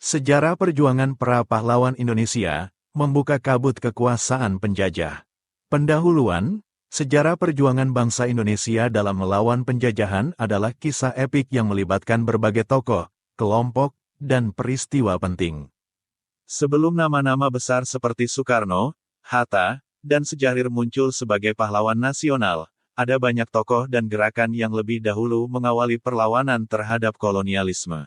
Sejarah perjuangan para pahlawan Indonesia membuka kabut kekuasaan penjajah. Pendahuluan, sejarah perjuangan bangsa Indonesia dalam melawan penjajahan adalah kisah epik yang melibatkan berbagai tokoh, kelompok, dan peristiwa penting. Sebelum nama-nama besar seperti Soekarno, Hatta, dan Sejarir muncul sebagai pahlawan nasional, ada banyak tokoh dan gerakan yang lebih dahulu mengawali perlawanan terhadap kolonialisme.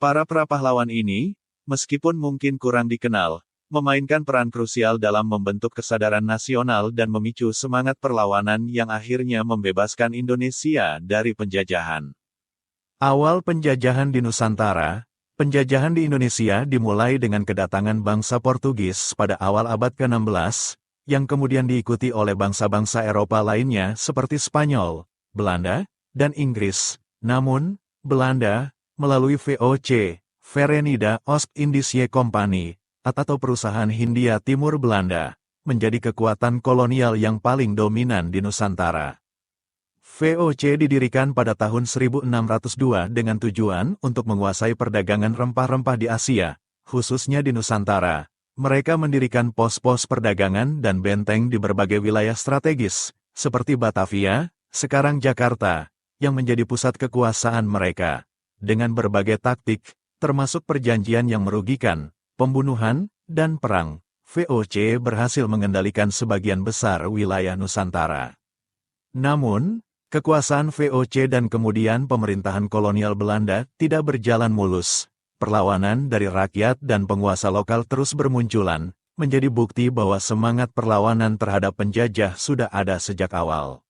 Para prapahlawan ini, meskipun mungkin kurang dikenal, memainkan peran krusial dalam membentuk kesadaran nasional dan memicu semangat perlawanan yang akhirnya membebaskan Indonesia dari penjajahan. Awal penjajahan di Nusantara. Penjajahan di Indonesia dimulai dengan kedatangan bangsa Portugis pada awal abad ke-16, yang kemudian diikuti oleh bangsa-bangsa Eropa lainnya seperti Spanyol, Belanda, dan Inggris. Namun, Belanda, melalui VOC, Verenigde Oost-Indische Compagnie, atau Perusahaan Hindia Timur Belanda, menjadi kekuatan kolonial yang paling dominan di Nusantara. VOC didirikan pada tahun 1602 dengan tujuan untuk menguasai perdagangan rempah-rempah di Asia, khususnya di Nusantara. Mereka mendirikan pos-pos perdagangan dan benteng di berbagai wilayah strategis, seperti Batavia, sekarang Jakarta, yang menjadi pusat kekuasaan mereka. Dengan berbagai taktik, termasuk perjanjian yang merugikan, pembunuhan, dan perang, VOC berhasil mengendalikan sebagian besar wilayah Nusantara. Namun, kekuasaan VOC dan kemudian pemerintahan kolonial Belanda tidak berjalan mulus. Perlawanan dari rakyat dan penguasa lokal terus bermunculan, menjadi bukti bahwa semangat perlawanan terhadap penjajah sudah ada sejak awal.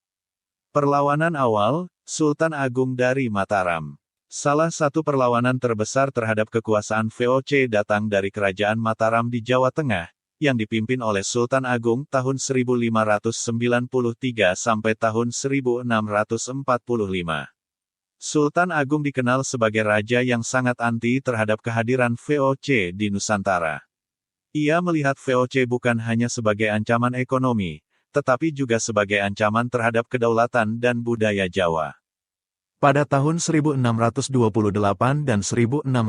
Perlawanan awal, Sultan Agung dari Mataram. Salah satu perlawanan terbesar terhadap kekuasaan VOC datang dari Kerajaan Mataram di Jawa Tengah, yang dipimpin oleh Sultan Agung tahun 1593 sampai tahun 1645. Sultan Agung dikenal sebagai raja yang sangat anti terhadap kehadiran VOC di Nusantara. Ia melihat VOC bukan hanya sebagai ancaman ekonomi, tetapi juga sebagai ancaman terhadap kedaulatan dan budaya Jawa. Pada tahun 1628 dan 1629,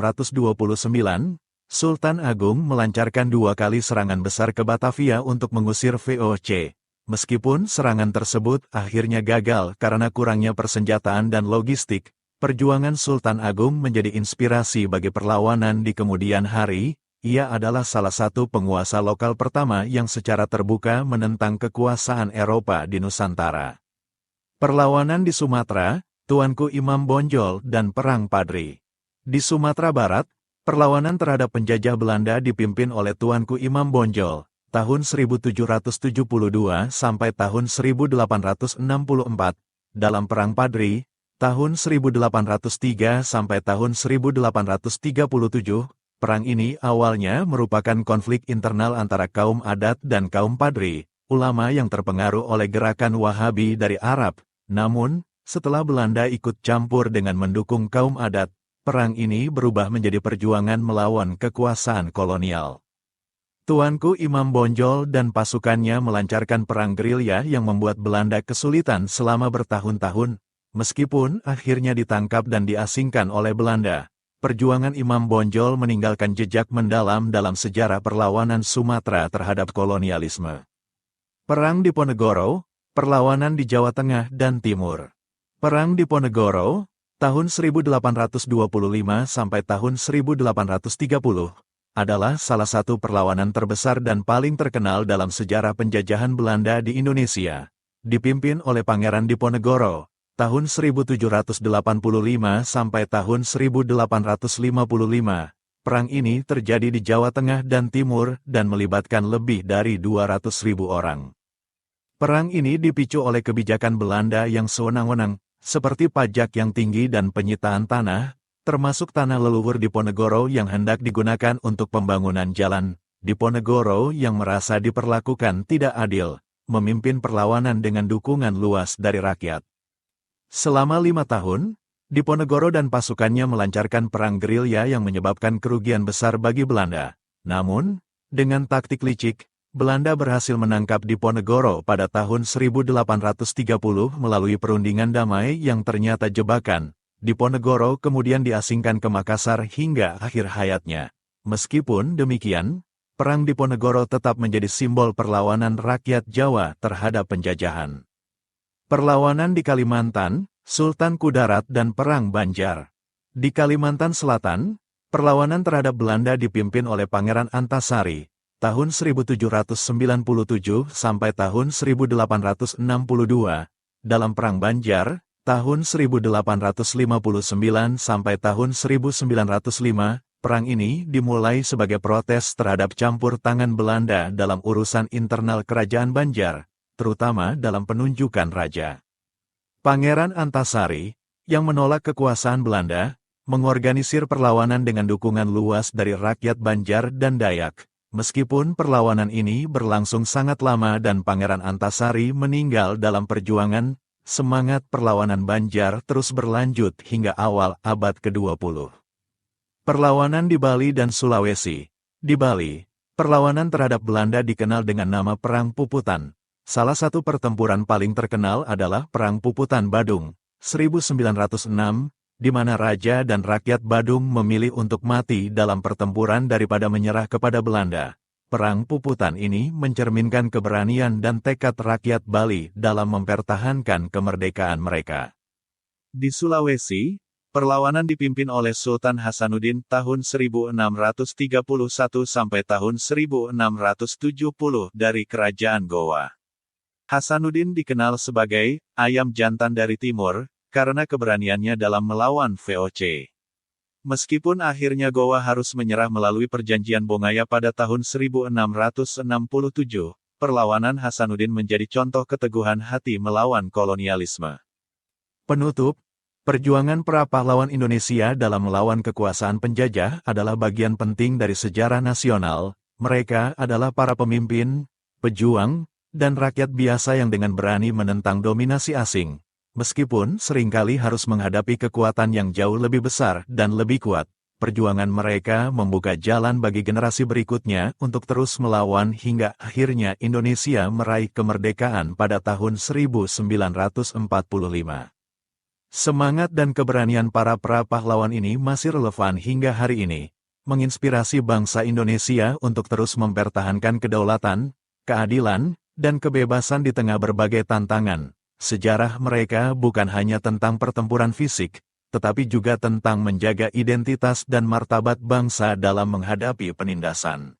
Sultan Agung melancarkan 2 kali serangan besar ke Batavia untuk mengusir VOC. Meskipun serangan tersebut akhirnya gagal karena kurangnya persenjataan dan logistik, perjuangan Sultan Agung menjadi inspirasi bagi perlawanan di kemudian hari. Ia adalah salah satu penguasa lokal pertama yang secara terbuka menentang kekuasaan Eropa di Nusantara. Perlawanan di Sumatera, Tuanku Imam Bonjol dan Perang Padri. Di Sumatera Barat, perlawanan terhadap penjajah Belanda dipimpin oleh Tuanku Imam Bonjol, tahun 1772 sampai tahun 1864, dalam Perang Padri, tahun 1803 sampai tahun 1837, perang ini awalnya merupakan konflik internal antara kaum adat dan kaum Padri, ulama yang terpengaruh oleh gerakan Wahabi dari Arab. Namun, setelah Belanda ikut campur dengan mendukung kaum adat, perang ini berubah menjadi perjuangan melawan kekuasaan kolonial. Tuanku Imam Bonjol dan pasukannya melancarkan perang gerilya yang membuat Belanda kesulitan selama bertahun-tahun. Meskipun akhirnya ditangkap dan diasingkan oleh Belanda, perjuangan Imam Bonjol meninggalkan jejak mendalam dalam sejarah perlawanan Sumatera terhadap kolonialisme. Perang Diponegoro, perlawanan di Jawa Tengah dan Timur. Perang Diponegoro, tahun 1825 sampai tahun 1830, adalah salah satu perlawanan terbesar dan paling terkenal dalam sejarah penjajahan Belanda di Indonesia. Dipimpin oleh Pangeran Diponegoro, tahun 1785 sampai tahun 1855. Perang ini terjadi di Jawa Tengah dan Timur dan melibatkan lebih dari 200.000 orang. Perang ini dipicu oleh kebijakan Belanda yang sewenang-wenang, seperti pajak yang tinggi dan penyitaan tanah, termasuk tanah leluhur Diponegoro yang hendak digunakan untuk pembangunan jalan. Diponegoro yang merasa diperlakukan tidak adil, memimpin perlawanan dengan dukungan luas dari rakyat. Selama 5 tahun, Diponegoro dan pasukannya melancarkan perang gerilya yang menyebabkan kerugian besar bagi Belanda. Namun, dengan taktik licik, Belanda berhasil menangkap Diponegoro pada tahun 1830 melalui perundingan damai yang ternyata jebakan. Diponegoro kemudian diasingkan ke Makassar hingga akhir hayatnya. Meskipun demikian, Perang Diponegoro tetap menjadi simbol perlawanan rakyat Jawa terhadap penjajahan. Perlawanan di Kalimantan, Sultan Kudarat dan Perang Banjar. Di Kalimantan Selatan, perlawanan terhadap Belanda dipimpin oleh Pangeran Antasari, tahun 1797 sampai tahun 1862, dalam Perang Banjar, tahun 1859 sampai tahun 1905, perang ini dimulai sebagai protes terhadap campur tangan Belanda dalam urusan internal Kerajaan Banjar, terutama dalam penunjukan raja. Pangeran Antasari, yang menolak kekuasaan Belanda, mengorganisir perlawanan dengan dukungan luas dari rakyat Banjar dan Dayak. Meskipun perlawanan ini berlangsung sangat lama dan Pangeran Antasari meninggal dalam perjuangan, semangat perlawanan Banjar terus berlanjut hingga awal abad ke-20. Perlawanan di Bali dan Sulawesi. Di Bali, perlawanan terhadap Belanda dikenal dengan nama Perang Puputan. Salah satu pertempuran paling terkenal adalah Perang Puputan Badung, 1906, di mana raja dan rakyat Badung memilih untuk mati dalam pertempuran daripada menyerah kepada Belanda. Perang Puputan ini mencerminkan keberanian dan tekad rakyat Bali dalam mempertahankan kemerdekaan mereka. Di Sulawesi, perlawanan dipimpin oleh Sultan Hasanuddin tahun 1631 sampai tahun 1670 dari Kerajaan Gowa. Hasanuddin dikenal sebagai ayam jantan dari timur karena keberaniannya dalam melawan VOC. Meskipun akhirnya Gowa harus menyerah melalui perjanjian Bongaya pada tahun 1667, perlawanan Hasanuddin menjadi contoh keteguhan hati melawan kolonialisme. Penutup, perjuangan para pahlawan Indonesia dalam melawan kekuasaan penjajah adalah bagian penting dari sejarah nasional. Mereka adalah para pemimpin, pejuang, dan rakyat biasa yang dengan berani menentang dominasi asing. Meskipun seringkali harus menghadapi kekuatan yang jauh lebih besar dan lebih kuat, perjuangan mereka membuka jalan bagi generasi berikutnya untuk terus melawan hingga akhirnya Indonesia meraih kemerdekaan pada tahun 1945. Semangat dan keberanian para pahlawan ini masih relevan hingga hari ini, menginspirasi bangsa Indonesia untuk terus mempertahankan kedaulatan, keadilan, dan kebebasan di tengah berbagai tantangan. Sejarah mereka bukan hanya tentang pertempuran fisik, tetapi juga tentang menjaga identitas dan martabat bangsa dalam menghadapi penindasan.